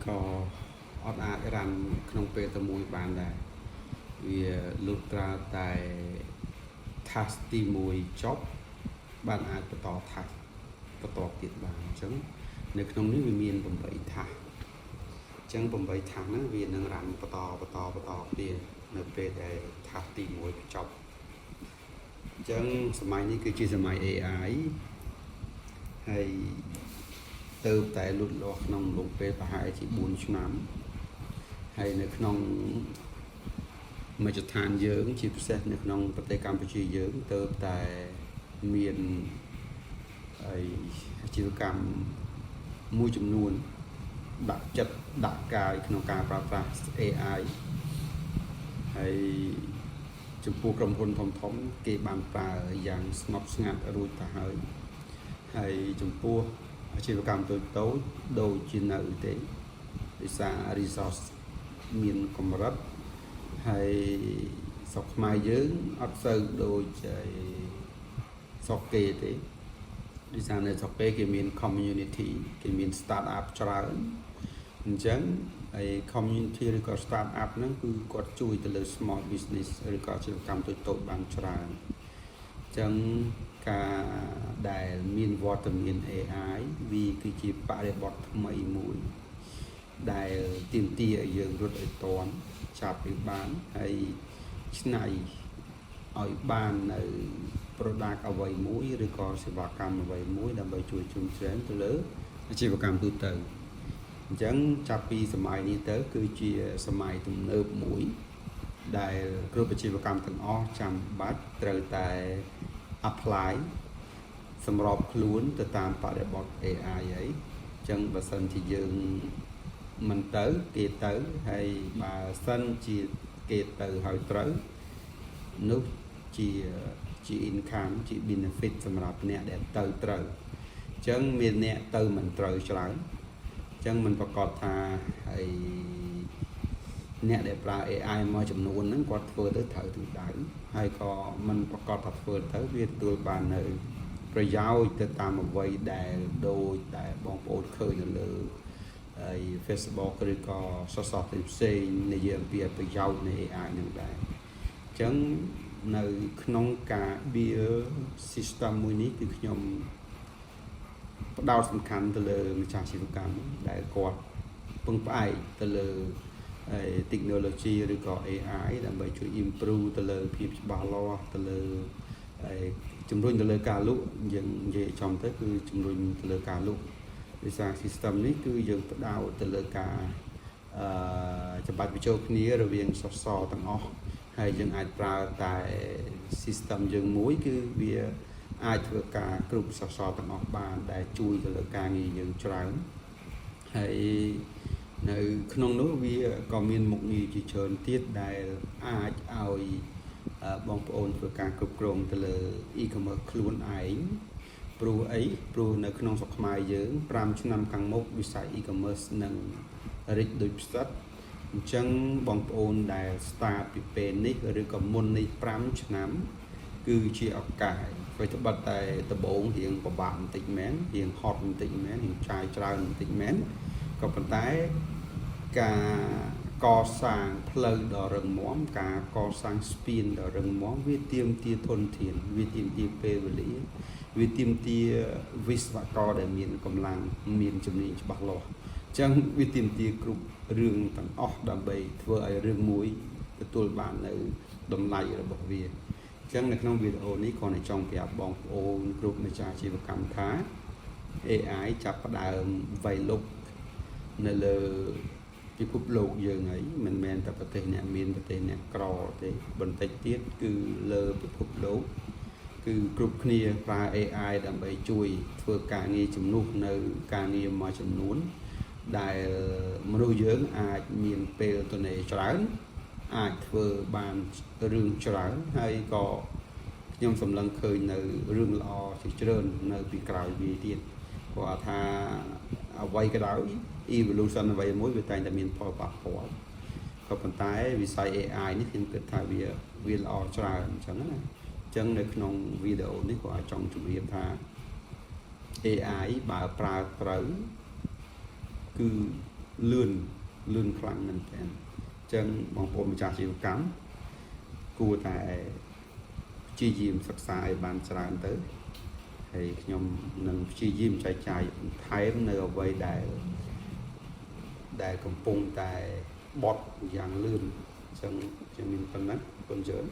ក៏អត់អាចរ៉ាន់ក្នុងពេលតែមួយបានដែរវាលុះត្រាតែ task ទី1ចប់បានអាចបន្ត task បន្តទៀតបានអញ្ចឹងនៅក្នុងនេះវាមាន8 task អញ្ចឹង8 task ហ្នឹងវានឹងរ៉ាន់បន្តគ្នានៅពេលដែល task ទី1ចប់អញ្ចឹងសម័យនេះគឺជាសម័យ AI ហើយទៅតែលូតលាស់ក្នុងរយៈពេលប្រហែលជា4ឆ្នាំហើយនៅក្នុងមជ្ឈដ្ឋានយើងជាពិសេសនៅក្នុងប្រទេសកម្ពុជាយើងទៅតែមានអាជីវកម្មមួយចំនួនដាក់ចិត្តដាក់កាយក្នុងការប្រើប្រាស់ AI ហើយចំពោះក្រុមហ៊ុនធំគេបានប្រើយ៉ាងស្ងប់ស្ងាត់រួចទៅហើយចំពោះអាជីវកម្មតូចដូចជានៅទេដោយសារ resource មានកម្រិតហើយស្រុកខ្មែរយើងអត់សូវដូចស្រុកគេទេដោយសារនៅស្រុកគេមាន community គេមាន start up ច្រើនអញ្ចឹងហើយ community ឬក៏ start up ហ្នឹងគឺគាត់ជួយទៅលើ small business ឬក៏អាជីវកម្មតូចបានច្រើនអញ្ចឹងការដែលមានវត្តមាន AI វាគឺជាបរិបទថ្មីមួយដែលទាមទារឲ្យយើងរត់ឲ្យទាន់ចាប់វាបានហើយឆ្នៃឲ្យបាននៅ product អ្វីមួយឬក៏សេវាកម្មអ្វីមួយដើម្បីជួយជំរុញទៅលើអាជីវកម្មទូទៅអញ្ចឹងចាប់ពីសម័យនេះទៅគឺជាសម័យទំនើបមួយដែលគ្រប់អាជីវកម្មទាំងអស់ចាំបាច់ត្រូវតែ apply សម្របខ្លួនទៅតាមបរិបទ AI អីអញ្ចឹងបើសិនជាយើងមិនទៅគេទៅហើយបើសិនជាគេទៅហើយត្រូវនោះជា income ជា benefit សម្រាប់អ្នកដែលទៅត្រូវអញ្ចឹងមានអ្នកទៅមិនត្រូវច្រើនអញ្ចឹងមិនប្រកាសថាហើយអ្នកដែលប្រើ AI មួយចំនួនហ្នឹងគាត់ធ្វើទៅត្រូវទិដៅហើយក៏មិនប្រកាសថាធ្វើទៅវាទទួលបាននៅប្រយោជន៍ទៅតាមអ្វីដែលដូចតែបងប្អូនឃើញនៅលើហើយ Facebook ឬក៏ social ផ្សេងនិយាយអំពីប្រយោជន៍នៃ AI ហ្នឹងដែរអញ្ចឹងនៅក្នុងការ build system មួយនេះគឺខ្ញុំផ្ដោតសំខាន់ទៅលើម្ចាស់អាជីវកម្មដែលគាត់ពឹងផ្អែកទៅលើ technology ឬក៏ AI ដើម្បីជួយ improve ទៅលើភាពច្បាស់លាស់ទៅលើជំរុញទៅលើការលក់យើងនិយាយចំទៅគឺជំរុញទៅលើការលក់ដោយសារ system នេះគឺយើងផ្ដោតទៅលើការចម្បាច់បញ្ចូលគ្នារវាង software ទាំងអស់ហើយយើងអាចប្រើតែ system យើងមួយគឺវាអាចធ្វើការគ្រប់ software ទាំងអស់បានដែលជួយទៅលើការងារយើងច្រើនហើយនៅក្នុងនោះវាក៏មានមុខងារជាច្រើនទៀតដែលអាចឲ្យបងប្អូនធ្វើការគ្រប់គ្រងទៅលើ e-commerce ខ្លួនឯងព្រោះនៅក្នុងស្រុកខ្មែរយើង5ឆ្នាំខាងមុខវិស័យ e-commerce នឹងរីកដូចផ្សិតអញ្ចឹងបងប្អូនដែល start ពីពេលនេះឬក៏មុននេះ5ឆ្នាំគឺជាឱកាសព្រោះត្បិតតែដំបូងរៀងពិបាកបន្តិចមែនរៀងហត់បន្តិចមែនរៀងចាយច្រើនបន្តិចមែនក៏ប៉ុន្តែការកសាងផ្លូវដ៏រឹងមាំការកសាងស្ពានដ៏រឹងមាំវាទាមទារធនធានវាទាមទារពេលវេលាវាទាមទារវិស្វករដែលមានកម្លាំងមានជំនាញច្បាស់លាស់អញ្ចឹងវាទាមទារគ្រប់រឿងទាំងអស់ដើម្បីធ្វើឲ្យរឿងមួយទទួលបាននៅតម្លៃរបស់វាអញ្ចឹងនៅក្នុងវីដេអូនេះគ្រាន់តែចង់ប្រាប់បងប្អូនគ្រប់ម្ចាស់អាជីវកម្មថា AI ចាប់ផ្ដើមវាយលុកនៅលើពិភពលោកយើងហើយមិនមែនតែប្រទេសអ្នកមានប្រទេសអ្នកក្រទេបន្តិចទៀតគឺលើពិភពលោកគឺគ្រប់គ្នាប្រើ AI ដើម្បីជួយធ្វើការងារជំនួសនៅការងារមួយចំនួនដែលមនុស្សយើងអាចមានពេលទំនេរច្រើនអាចធ្វើបានរឿងច្រើនហើយក៏ខ្ញុំសម្លឹងឃើញនៅរឿងល្អជាច្រើននៅពីក្រោយវាទៀតគាត់ថាអ្វីក៏ដោយ evolution អ្វីមួយវាតែងតែមានផលប៉ះពាល់ក៏ប៉ុន្តែវិស័យ AI នេះខ្ញុំគិតថាវាល្អច្រើនអញ្ចឹងណាអញ្ចឹងនៅក្នុងវីដេអូនេះក៏អាចចង់ជម្រាបថា AI បើប្រើត្រូវគឺ lươnខ្លាំងមែនតើចឹងបងប្អូនម្ចាស់អាជីវកម្មគួរតែព្យាយាមសិក្សាឲ្យបានច្រើនទៅហើយខ្ញុំនឹងព្យាយាមចែកចាយបន្ថែមនៅអ្វីដែលកំពុងតែបត់យ៉ាងលឿនចឹងខ្ញុំមានប៉ុណ្ណឹងគុណច្រើន